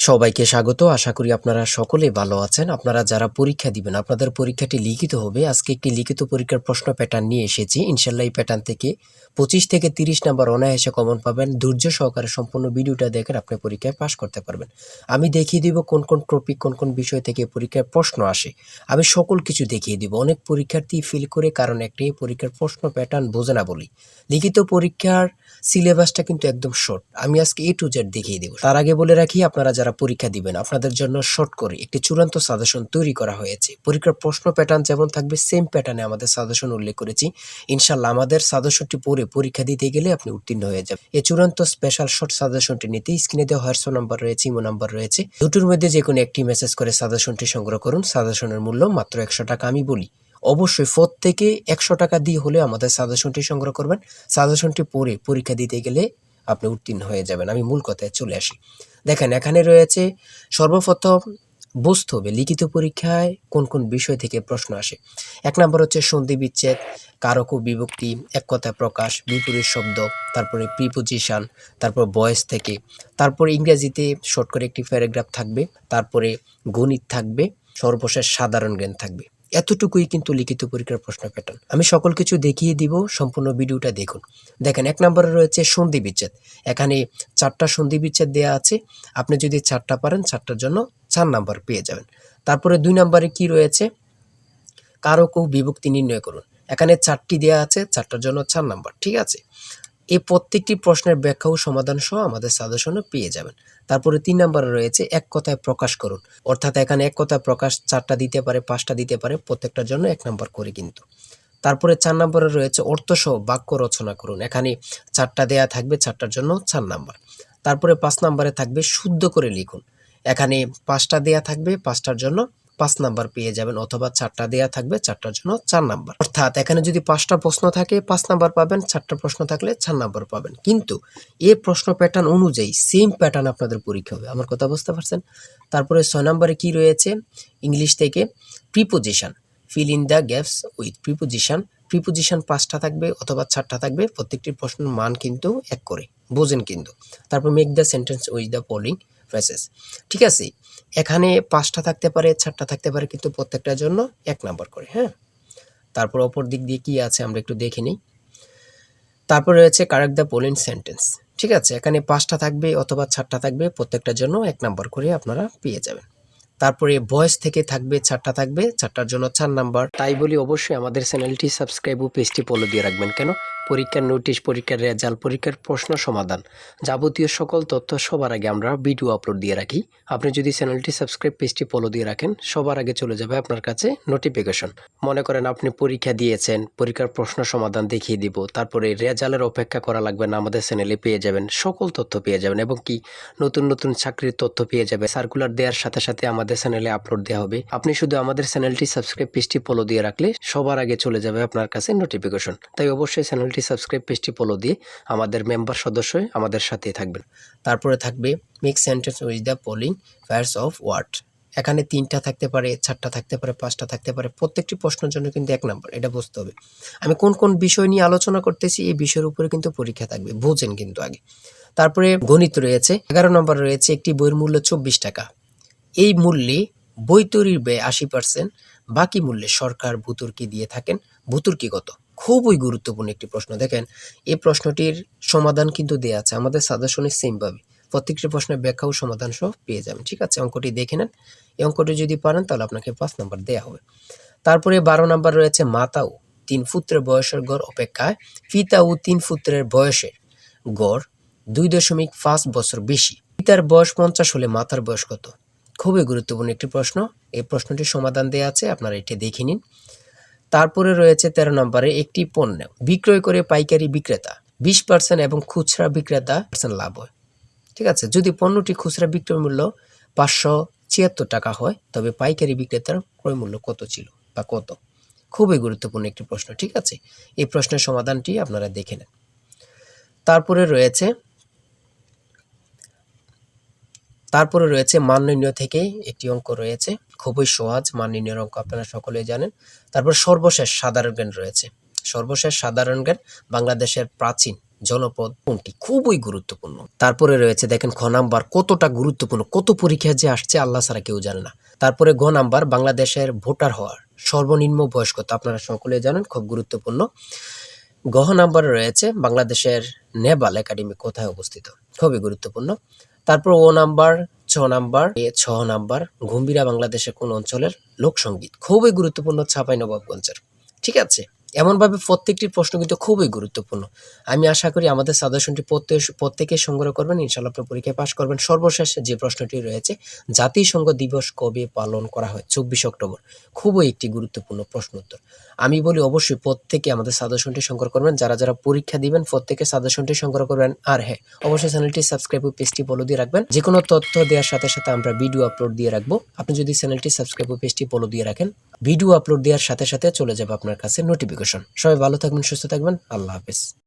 সবাইকে স্বাগত। আশা করি আপনারা সকলে ভালো আছেন। আপনারা যারা পরীক্ষা দিবেন, আপনাদের পরীক্ষাটি লিখিত হবে। আজকে একটি লিখিত পরীক্ষার প্রশ্ন প্যাটার্ন নিয়ে এসেছি। ইনশাআল্লাহ এই প্যাটার্ন থেকে 25 থেকে 30 নাম্বার অনায়াসে কমন পাবেন। ধৈর্য সহকারে সম্পূর্ণ ভিডিওটা দেখেন, আপনি পরীক্ষায় পাস করতে পারবেন। আমি দেখিয়ে দিব কোন কোন টপিক, কোন কোন বিষয় থেকে পরীক্ষায় প্রশ্ন আসে। আমি সকল কিছু দেখিয়ে দিব। অনেক পরীক্ষার্থী ফেল করে কারণ একটাই, পরীক্ষার প্রশ্ন প্যাটার্ন বোঝে না বলি। লিখিত পরীক্ষার সিলেবাসটা কিন্তু একদম শর্ট। আমি আজকে A to Z দেখিয়ে দেব। তার আগে বলে রাখি, আপনারা যারা পরীক্ষা দিবেন, আপনাদের জন্য শর্ট করে একটি চূড়ান্ত সাজেশন তৈরি করা হয়েছে। পরীক্ষার প্রশ্ন প্যাটার্ন যেমন থাকবে সেম প্যাটার্নে আমাদের সাজেশন উল্লেখ করেছি। ইনশাআল্লাহ আমাদের সাজেশনটি পড়ে পরীক্ষা দিতে গেলে আপনি উত্তীর্ণ হয়ে যাবেন। এই চূড়ান্ত স্পেশাল শর্ট সাজেশনটি নিতে স্ক্রিনে দেওয়া হোয়াটসঅ্যাপ নাম্বার রয়েছে, ইমো নাম্বার রয়েছে। দুটোর মধ্যে যে কোনো একটি মেসেজ করে সাজেশনটি সংগ্রহ করুন। সাজেশনের মূল্য মাত্র 100 টাকা। আমি বলি অবশ্যই প্রত্যেকে 100 টাকা দিয়ে হলে আমাদের সাজেশনটি সংগ্রহ করবেন। সাজেশনটি পড়ে পরীক্ষা দিতে গেলে আপনি উত্তীর্ণ হয়ে যাবেন। আমি মূল কথায় চলে আসি। দেখেন, এখানে রয়েছে সর্বপ্রথম বুঝতে হবে লিখিত পরীক্ষায় কোন কোন বিষয় থেকে প্রশ্ন আসে। 1 নম্বর হচ্ছে সন্ধি বিচ্ছেদ, কারক ও বিভক্তি, এক কথায় প্রকাশ, বিপরীত শব্দ, তারপরে প্রিপোজিশন, তারপর ভয়েস থেকে, তারপরে ইংরেজিতে শর্ট করে একটি প্যারাগ্রাফ থাকবে, তারপরে গণিত থাকবে, সর্বশেষ সাধারণ জ্ঞান থাকবে। এতটুকুই কিন্তু লিখিত পরীক্ষার প্রশ্ন প্যাটার্ন। আমি সকল কিছু দেখিয়ে দিব, সম্পূর্ণ ভিডিওটা দেখুন। দেখেন, 1 নম্বরে রয়েছে সন্ধি বিচ্ছেদ। এখানে 4টা সন্ধি বিচ্ছেদ দেওয়া আছে। আপনি যদি 4টা পারেন, 4টার জন্য 4 নাম্বার পেয়ে যাবেন। তারপরে 2 নম্বরে কি রয়েছে, কারক ও বিভক্তি নির্ণয় করুন। এখানে 4টি দেওয়া আছে, 4টার জন্য 4 নাম্বার। ঠিক আছে, এই প্রত্যেকটি প্রশ্নের ব্যাখ্যা ও সমাধান সহ আমাদের সাজেশনে পেয়ে যাবেন। তারপরে 3 নম্বরে রয়েছে এক কথায় প্রকাশ করুন। অর্থাৎ এখানে এক কথায় প্রকাশ 4টা দিতে পারে, 5টা দিতে পারে, প্রত্যেকটার জন্য 1 নাম্বার করে কিন্তু। তারপরে 4 নম্বরে রয়েছে অর্থসহ বাক্য রচনা করুন। এখানে 4টা দেয়া থাকবে, 4টার জন্য 4 নাম্বার। তারপরে 5 নম্বরে থাকবে শুদ্ধ করে লিখুন। এখানে 5টা দেয়া থাকবে, 5টার জন্য 5 নাম্বার পেয়ে যাবেন, অথবা 4টা দেয়া থাকবে, 4টার জন্য 4 নাম্বার। অর্থাৎ এখানে যদি 5টা প্রশ্ন থাকে 5 নাম্বার পাবেন, 4টা প্রশ্ন থাকলে 4 নাম্বার পাবেন। কিন্তু এই প্রশ্ন প্যাটার্ন অনুযায়ী সেম প্যাটার্ন আপনাদের পরীক্ষা হবে। আমার কথা বুঝতে পারছেন? তারপরে 6 নম্বরে কি রয়েছে, ইংলিশ থেকে preposition, fill in the gaps with preposition. Preposition 5টা থাকবে অথবা 4টা থাকবে, প্রত্যেকটি প্রশ্নের মান কিন্তু 1 করে, বোঝেন কিন্তু। তারপর make the sentence with the following phrases. ঠিক আছে, এখানে 5টা থাকতে পারে, 4টা থাকতে পারে, কিন্তু প্রত্যেকটার জন্য 1 নাম্বার করে। হ্যাঁ, তারপর অপর দিক দিয়ে কি আছে আমরা একটু দেখে নিই। তারপর রয়েছে কারেক্ট দ্য ফলোইং সেন্টেন্স। ঠিক আছে, এখানে 5টা থাকবে অথবা 4টা থাকবে, প্রত্যেকটার জন্য 1 নাম্বার করে আপনারা পেয়ে যাবেন। তারপরে ভয়েস থেকে থাকবে 4টা থাকবে, 4টার জন্য 4 নাম্বার। তাই বলি অবশ্যই আমাদের চ্যানেলটি সাবস্ক্রাইব ও পেজটি ফলো দিয়ে রাখবেন। কেন? পরীক্ষার নোটিশ, পরীক্ষার রেজাল্ট, পরীক্ষার প্রশ্ন সমাধান, যাবতীয় সকল তথ্য সবার আগে আমরা ভিডিও আপলোড দিয়ে রাখি। আপনি যদি চ্যানেলটি সাবস্ক্রাইব, পেজটি ফলো দিয়ে রাখেন, সবার আগে চলে যাবে আপনার কাছে নোটিফিকেশন। মনে করেন আপনি পরীক্ষা দিয়েছেন, পরীক্ষার প্রশ্ন সমাধান দেখিয়ে দিব, তারপরে রেজাল্টের অপেক্ষা করা লাগবে না, আমাদের চ্যানেলে পেয়ে যাবেন, সকল তথ্য পেয়ে যাবেন, এবং কি নতুন নতুন চাকরির তথ্য পেয়ে যাবে। সার্কুলার দেওয়ার সাথে সাথে আমাদের চ্যানেলে আপলোড দেওয়া হবে। আপনি শুধু আমাদের চ্যানেলটি সাবস্ক্রাইব, পেজটি ফলো দিয়ে রাখলে সবার আগে চলে যাবে আপনার কাছে নোটিফিকেশন। তাই অবশ্যই চ্যানেলটি সাবস্ক্রাইব, পেজটি ফলো দিয়ে আমাদের মেম্বার সদস্য হয়ে আমাদের সাথেই থাকবেন। তারপরে থাকবে make sentence with the following pairs of word. এখানে 3টা থাকতে পারে, 4টা থাকতে পারে, 5টা থাকতে পারে, প্রত্যেকটি প্রশ্নের জন্য কিন্তু 1 নাম্বার। এটা বুঝতে হবে। আমি কোন কোন বিষয় নিয়ে আলোচনা করতেছি, এই বিষয়ের উপরে কিন্তু পরীক্ষা থাকবে, বোঝেন কিন্তু আগে। তারপরে গণিত রয়েছে, 11 নম্বর রয়েছে একটি বইয়ের মূল্য 24 টাকা। এই মূল্যে বই তৈরির ব্যয় 80%, বাকি মূল্যে সরকার ভূতুর্কি দিয়ে থাকেন। ভূতুর্কি কত? খুবই গুরুত্বপূর্ণ একটি প্রশ্ন। দেখেন, এই প্রশ্নটির সমাধান কিন্তু দেয়া আছে আমাদের সাজেশনে সেম ভাবে। প্রত্যেকটি প্রশ্নের ব্যাখ্যা ও সমাধান সহ পেয়ে যাবেন। ঠিক আছে, অঙ্কটি দেখে নেন। এই অঙ্কটি যদি পারেন তাহলে আপনাকে 5 নাম্বার দেয়া হবে। তারপরে 12 নাম্বার রয়েছে মাতা ও 3 পুত্রের বয়সের গড় অপেক্ষায় পিতা ও 3 পুত্রের বয়সের গড় 2.5 বছর বেশি। পিতার বয়স 50 হলে মাতার বয়স কত? খুবই গুরুত্বপূর্ণ একটি প্রশ্ন। এই প্রশ্নটির সমাধান দেওয়া আছে, আপনারা এটি দেখে নিন। তারপরে রয়েছে 13 নম্বরে একটি পণ্য বিক্রয় করে পাইকারি বিক্রেতা 20% এবং খুচরা বিক্রেতা লাভ হয়। ঠিক আছে, যদি পণ্যটি খুচরা বিক্রয় মূল্য 576 টাকা হয়, তবে পাইকারি বিক্রেতার ক্রয় মূল্য কত ছিল বা কত? খুবই গুরুত্বপূর্ণ একটি প্রশ্ন। ঠিক আছে, এই প্রশ্নের সমাধানটি আপনারা দেখে নেন। তারপরে রয়েছে মান নির্ণয় থেকে একটি অঙ্ক রয়েছে, খুবই সহজ মান নির্ণয়ের অঙ্ক, আপনারা সকলেই জানেন। তারপর সর্বশেষ সাধারণ জ্ঞান রয়েছে। সর্বশেষ সাধারণ জ্ঞান বাংলাদেশের প্রাচীন জনপদ কোনটি? খুবই গুরুত্বপূর্ণ। তারপরে রয়েছে দেখেন খ নাম্বার, কতটা গুরুত্বপূর্ণ, কত পরীক্ষা যে আসছে আল্লাহ ছাড়া কেউ জানে না। তারপরে গ নাম্বার, বাংলাদেশের ভোটার হওয়ার সর্বনিম্ন বয়স কত? আপনারা সকলে জানেন, খুব গুরুত্বপূর্ণ। গ নাম্বারে রয়েছে বাংলাদেশের নেভাল একাডেমি কোথায় অবস্থিত? খুবই গুরুত্বপূর্ণ। তারপর ও নাম্বার, ছ নাম্বার, গম্ভীরা বাংলাদেশের কোন অঞ্চলের লোকসঙ্গীত? খুবই গুরুত্বপূর্ণ, চাঁপাইনবাবগঞ্জের। ঠিক আছে, এমনভাবে প্রত্যেকটি প্রশ্ন কিন্তু খুবই গুরুত্বপূর্ণ। আমি আশা করি আমাদের সাজেশনটি প্রত্যেকে সংগ্রহ করবেন, ইনশাআল্লাহ আপনার পরীক্ষায় পাশ করবেন। সর্বশেষ যে প্রশ্নটি রয়েছে, জাতিসংঘ দিবস কবে পালন করা হয়? 24 অক্টোবর। খুবই একটি গুরুত্বপূর্ণ প্রশ্ন উত্তর। আমি বলি অবশ্যই প্রত্যেকে আমাদের সাজেশনটি সংগ্রহ করবেন। যারা যারা পরীক্ষা দিবেন প্রত্যেকে সাজেশনটি সংগ্রহ করবেন। আর হ্যাঁ, অবশ্যই চ্যানেলটি সাবস্ক্রাইব ও পেজটি ফলো দিয়ে রাখবেন। যে কোনো তথ্য দেওয়ার সাথে সাথে আমরা ভিডিও আপলোড দিয়ে রাখবো। আপনি যদি চ্যানেলটি সাবস্ক্রাইব ও পেজটি ফলো দিয়ে রাখেন, ভিডিও আপলোড দেওয়ার সাথে সাথে চলে যাবে আপনার কাছে নোটিফিকেশন। সবাই ভালো থাকবেন, সুস্থ থাকবেন। আল্লাহ হাফেজ।